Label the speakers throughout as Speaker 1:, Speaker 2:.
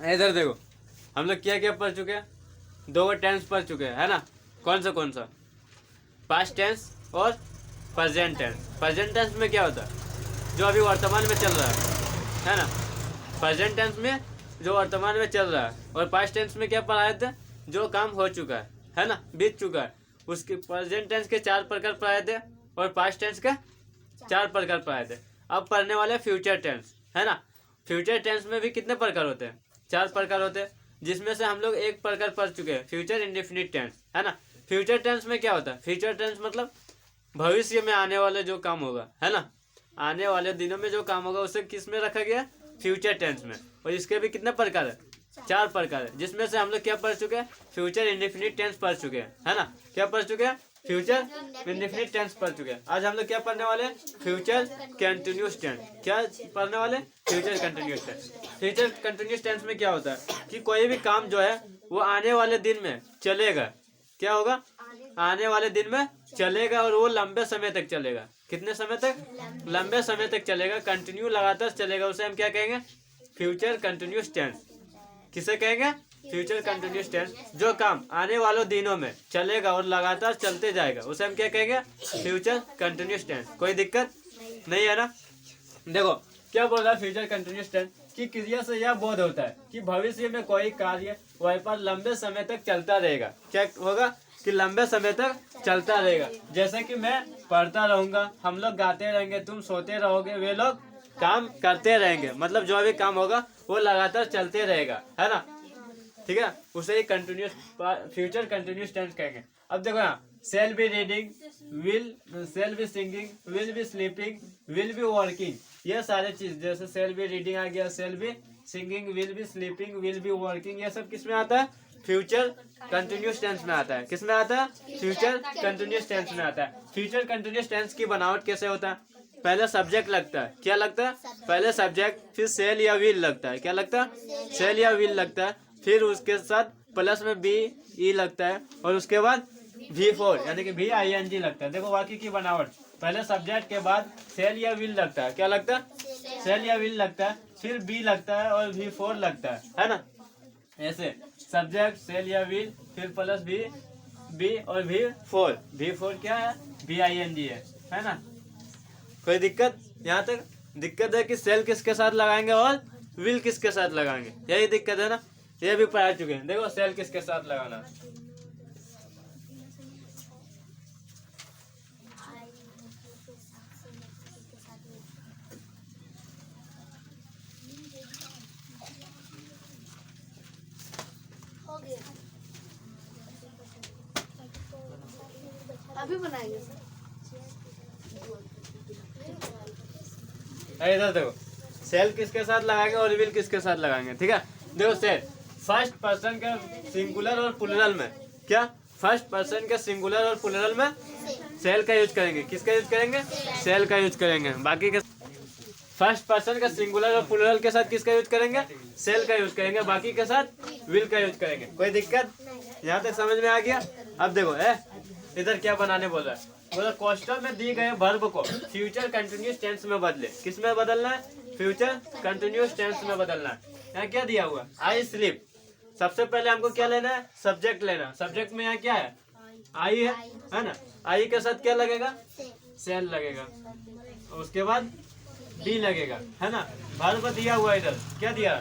Speaker 1: इधर देखो, हम लोग क्या क्या पढ़ चुके हैं, दो टेंस पढ़ चुके हैं, है ना। कौन सा पास्ट टेंस और प्रेजेंट टेंस। प्रेजेंट टेंस में क्या होता है, जो अभी वर्तमान में चल रहा है ना। प्रेजेंट टेंस में जो वर्तमान में चल रहा है, और पास्ट टेंस में क्या पढ़ाए थे, जो काम हो चुका है ना, बीत चुका है। उसके प्रेजेंट टेंस के 4 प्रकार पढ़ाए थे, और पास्ट टेंस के 4 प्रकार पढ़ाए थे। अब पढ़ने वाले फ्यूचर टेंस, है ना। फ्यूचर टेंस में भी कितने प्रकार होते हैं, 4 प्रकार होते हैं, जिसमें से हम लोग एक प्रकार पढ़ चुके हैं, फ्यूचर इंडेफिनिट टेंस, है ना। फ्यूचर टेंस में क्या होता है, फ्यूचर टेंस मतलब भविष्य में आने वाले जो काम होगा, है ना, आने वाले दिनों में जो काम होगा उसे किस में रखा गया, फ्यूचर टेंस में। और इसके भी कितने प्रकार है, 4 प्रकार है, जिसमें से हम लोग क्या पढ़ चुके हैं, फ्यूचर इंडेफिनिट टेंस पढ़ चुके हैं, है ना। क्या पढ़ चुके हैं, फ्यूचर इंडेफिनिट टेंस पढ़ चुके हैं। आज हम लोग क्या पढ़ने वाले हैं, फ्यूचर कंटिन्यूस टेंस। क्या पढ़ने वाले, future continuous tense. Future continuous tense में क्या होता है कि कोई भी काम जो है वो आने वाले दिन में चलेगा। क्या होगा, आने वाले दिन में चलेगा, और वो लंबे समय तक चलेगा। कितने समय तक, लंबे समय तक चलेगा, कंटिन्यू लगातार चलेगा। उसे हम क्या कहेंगे, फ्यूचर कंटिन्यूस टेंस। किसे कहेंगे, फ्यूचर कंटिन्यूस टेंस। जो काम आने वाले दिनों में चलेगा और लगातार चलते जाएगा, उसे हम क्या कहेंगे, फ्यूचर कंटिन्यूस टेंस। कोई दिक्कत नहीं है ना। देखो क्या बोल रहा है फ्यूचर कंटिन्यूस टेंस, कि क्रिया से यह बोध होता है कि भविष्य में कोई कार्य वह पर लंबे समय तक चलता रहेगा। क्या होगा, कि लंबे समय तक चलता रहेगा। जैसे कि मैं पढ़ता रहूंगा, हम लोग गाते रहेंगे, तुम सोते रहोगे, वे लोग काम करते रहेंगे। मतलब जो भी काम होगा वो लगातार चलते रहेगा, है ना। ठीक है, उसे ही कंटिन्यूस फ्यूचर कंटिन्यूस टेंस कहेंगे। अब देखो यहाँ, shall be reading, shall be singing, will be sleeping, will be working. ये सारे चीज, जैसे शेल बी रीडिंग आ गया, shall be singing, will be sleeping, will be working, ये सब किस में आता है, फ्यूचर कंटिन्यूस टेंस में आता है। किस में आता है, फ्यूचर कंटिन्यूस टेंस में आता है। फ्यूचर कंटिन्यूस टेंस की बनावट कैसे होता है, पहले सब्जेक्ट लगता है। क्या लगता है, पहले सब्जेक्ट, फिर सेल या विल लगता है। क्या लगता है, सेल या विल लगता है। फिर उसके साथ प्लस में बी ई लगता है, और उसके बाद V4 यानी कि VING लगता है। देखो वाक्य की बनावट, पहले सब्जेक्ट के बाद सेल या विल लगता है। क्या लगता है, सेल या विल लगता है, फिर बी लगता है, और V4 लगता है ना। ऐसे सब्जेक्ट, सेल या विल, फिर प्लस बी और V4। V4 क्या है, VING है ना। कोई दिक्कत, यहाँ तक दिक्कत है कि सेल किसके साथ लगाएंगे और विल किसके साथ लगाएंगे, यही दिक्कत है ना। ये भी पढ़ा चुके हैं। देखो सेल किसके साथ लगाना,
Speaker 2: अभी बनाएंगे सर।
Speaker 1: इधर देखो, सेल किसके साथ लगाएंगे और विल किसके साथ लगाएंगे। ठीक है, देखो सेल फर्स्ट पर्सन के सिंगुलर और प्लूरल में, क्या फर्स्ट पर्सन के सिंगुलर और प्लूरल में सेल का यूज करेंगे। किसका यूज करेंगे, सेल का यूज करेंगे। बाकी के फर्स्ट पर्सन का सिंगुलर और प्लूरल के साथ किसका यूज करेंगे, सेल का यूज करेंगे। बाकी के साथ विल का यूज करेंगे। कोई दिक्कत, यहाँ तक समझ में आ गया। अब देखो इधर क्या बनाने बोल रहा है, बोला क्वेश्चन में दिए गए वर्ब को फ्यूचर कंटिन्यूस टेंस में बदले। किस में बदलना है, फ्यूचर कंटिन्यूस टेंस में बदलना है। यहाँ क्या दिया हुआ, आई स्लीप। सबसे पहले हमको क्या लेना है, सब्जेक्ट लेना। सब्जेक्ट में यहाँ क्या है, आई है ना। आई के साथ क्या लगेगा, सेल लगेगा, और उसके बाद बी लगेगा, है ना। वर्ब दिया हुआ है इधर, क्या दिया,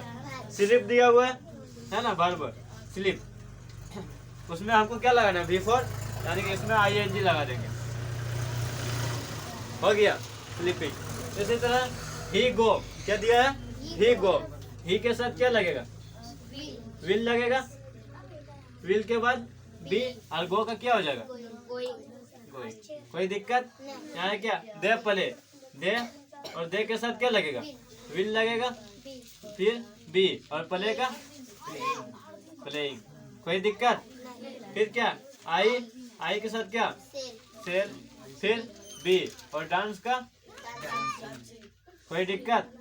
Speaker 1: स्लिप दिया हुआ है ना, वर्ब स्लिप। उसमें हमको क्या लगाना है, V4, यानी कि इसमें ING लगा देंगे, हो गया स्लीपिंग। इसी तरह ही गो, क्या दिया है, ही गो। ही के साथ क्या लगेगा, विल लगेगा, विल के बाद बी, और गो का क्या हो जाएगा, गोइंग। कोई दिक्कत, यहाँ क्या, दे पले, दे, और दे के साथ क्या लगेगा, विल लगेगा, फिर बी, और प्ले का प्लेइंग। कोई दिक्कत, फिर क्या, आई के साथ क्या, सेल, फिर बी, और डांस का कोई दिक्कत,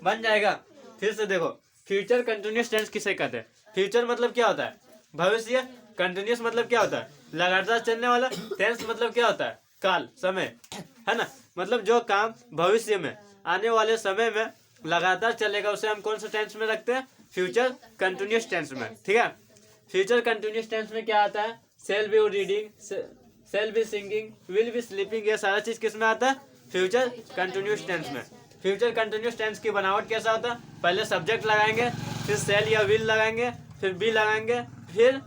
Speaker 1: बन जाएगा। फिर से देखो, फ्यूचर कंटिन्यूस टेंस किसे कहते हैं। फ्यूचर मतलब क्या होता है, भविष्य। कंटिन्यूस मतलब क्या होता है, लगातार चलने वाला। टेंस मतलब क्या होता है, काल, समय, है ना। मतलब जो काम भविष्य में, आने वाले समय में लगातार चलेगा उसे हम कौन सा टेंस में रखते हैं? फ्यूचर कंटिन्यूस टेंस में। ठीक है, फ्यूचर कंटिन्यूस टेंस में क्या आता है? Shall be reading, shall be singing, will be sleeping, ये सारा चीज किस में आता है? फ्यूचर कंटिन्यूस टेंस में। फ्यूचर कंटिन्यूस टेंस की बनावट कैसा होता है? पहले सब्जेक्ट लगाएंगे, फिर शेल या विल लगाएंगे, फिर बी लगाएंगे, फिर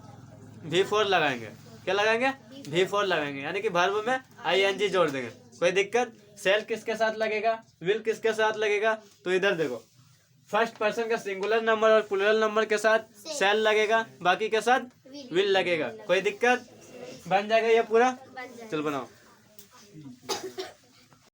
Speaker 1: V4 लगाएंगे। क्या लगाएंगे? V4 लगाएंगे, यानी कि वर्ब में ing जोड़ देंगे। कोई दिक्कत? शेल किसके साथ लगेगा? विल किसके साथ लगेगा? तो इधर देखो, फर्स्ट पर्सन का सिंगुलर नंबर और प्लूरल नंबर के साथ शेल लगेगा, बाकी के साथ विल लगेगा। कोई दिक्कत? बन जाएगा ये पूरा? चल बनाओ।